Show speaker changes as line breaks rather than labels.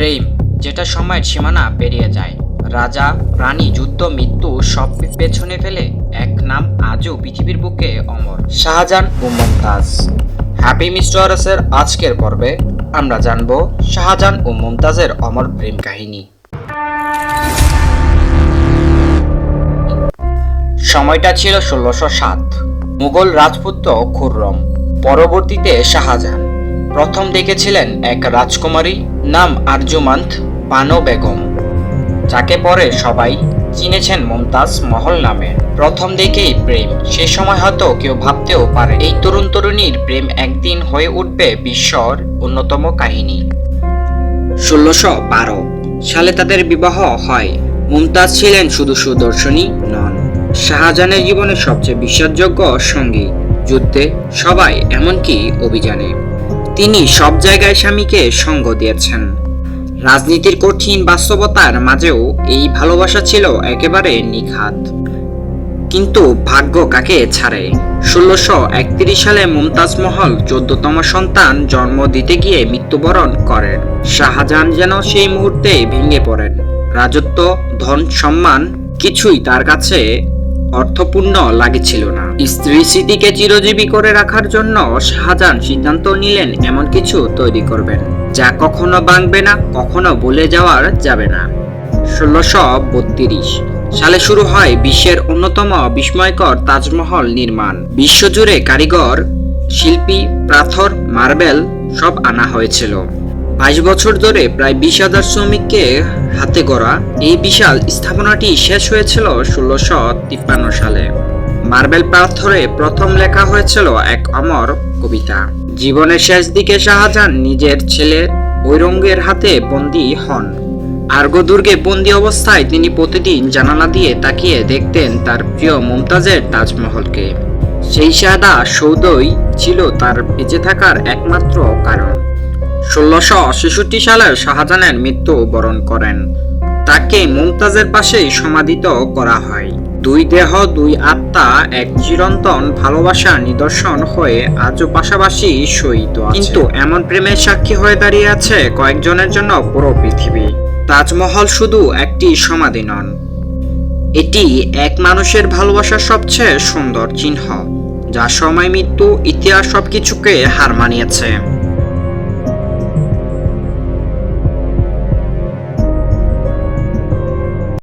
প্রেম যেটা সময়ের সীমানা পেরিয়ে যায়। রাজা, প্রাণী, যুদ্ধ, মৃত্যু সব পেছনে ফেলে এক নাম আজও পৃথিবীর বুকে অমর, শাহজাহান ও মুমতাজ। হ্যাপি মিস্টারসের আজকের পর্বে আমরা জানব শাহজাহান ও মুমতাজের অমর প্রেম কাহিনী। সময়টা ছিল ১৬০৭। মুঘল রাজপুত্র খুররম, পরবর্তীতে শাহজাহান, প্রথম দেখেছিলেন এক রাজকুমারী নাম আরজুমান্দ বানো বেগম, যাকে পরে সবাই চিনেছেন মুমতাজ মহল নামে। প্রথম দেখেই প্রেম, সে সময় হয়তো কেউ ভাবতেও পারে এই তরুণ তরুণীর প্রেম একদিন হয়ে উঠবে বিশ্বর অন্যতম কাহিনী। ১৬১২ সালে তাদের বিবাহ হয়। মুমতাজ ছিলেন শুধু সুদর্শনী নন, শাহজাহানের জীবনের সবচেয়ে বিশ্বাসযোগ্য সঙ্গী। যুদ্ধে, সবাই, এমনকি অভিযানে তিনি সব জায়গায় স্বামীকে সঙ্গ দিয়েছেন। রাজনীতির কঠিন বাস্তবতার মাঝেও এই ভালোবাসা ছিল একেবারে নিখাত। কিন্তু ভাগ্য কাকে ছাড়ে। ১৬৩১ সালে মুমতাজ মহল ১৪তম সন্তান জন্ম দিতে গিয়ে মৃত্যুবরণ করেন। শাহজাহান যেন সেই মুহূর্তে ভেঙে পড়েন। রাজত্ব, ধন, সম্মান কিছুই তার কাছে অর্থপূর্ণ লাগছিল না। স্ত্রীর স্মৃতিকে চিরজীবী করে রাখার জন্য শাহজাহান সিদ্ধান্ত নিলেন এমন কিছু তৈরি করবেন যা কখনো ভাঙবে না, কখনো ভুলে যাওয়ার যাবে না। ১৬৩২ সালে শুরু হয় বিশ্বের অন্যতম বিস্ময়কর তাজমহল নির্মাণ। বিশ্বজুড়ে কারিগর, শিল্পী, পাথর, মার্বেল সব আনা হয়েছিল। ২২ বছর ধরে প্রায় ২০,০০০ শ্রমিককে হাতে গড়া এই বিশাল স্থাপনাটি শেষ হয়েছিল ১৬৫৩ সালে। মার্বেল পাথরে প্রথম লেখা হয়েছিল এক অমর কবিতা। জীবনের শেষ দিকে শাহজাহান নিজের ছেলে ঔরঙ্গের হাতে বন্দী হন। আর্গো দুর্গে বন্দী অবস্থায় তিনি প্রতিদিন জানালা দিয়ে তাকিয়ে দেখতেন তার প্রিয় মুমতাজের তাজমহলকে। সেই সাদা সৌধই ছিল তার বেঁচে থাকার একমাত্র কারণ। ১৬৬৬ সালে শাহজাহানের মৃত্যু বরণ করেন। তাকে মুমতাজের পাশেই সমাধিত করা হয়। দুই দেহ, দুই আত্মা এক চিরন্তন ভালোবাসার নিদর্শন হয়ে আজও পাশাপাশি শহীদ আছে। কিন্তু এমন প্রেমের সাক্ষী হয়ে দাঁড়িয়ে আছে কয়েকজনের জন্য পুরো পৃথিবী। তাজমহল শুধু একটি সমাধি নন, এটি এক মানুষের ভালোবাসার সবচেয়ে সুন্দর চিহ্ন, যা সময়, মৃত্যু, ইতিহাস সবকিছুকে হার মানিয়েছে।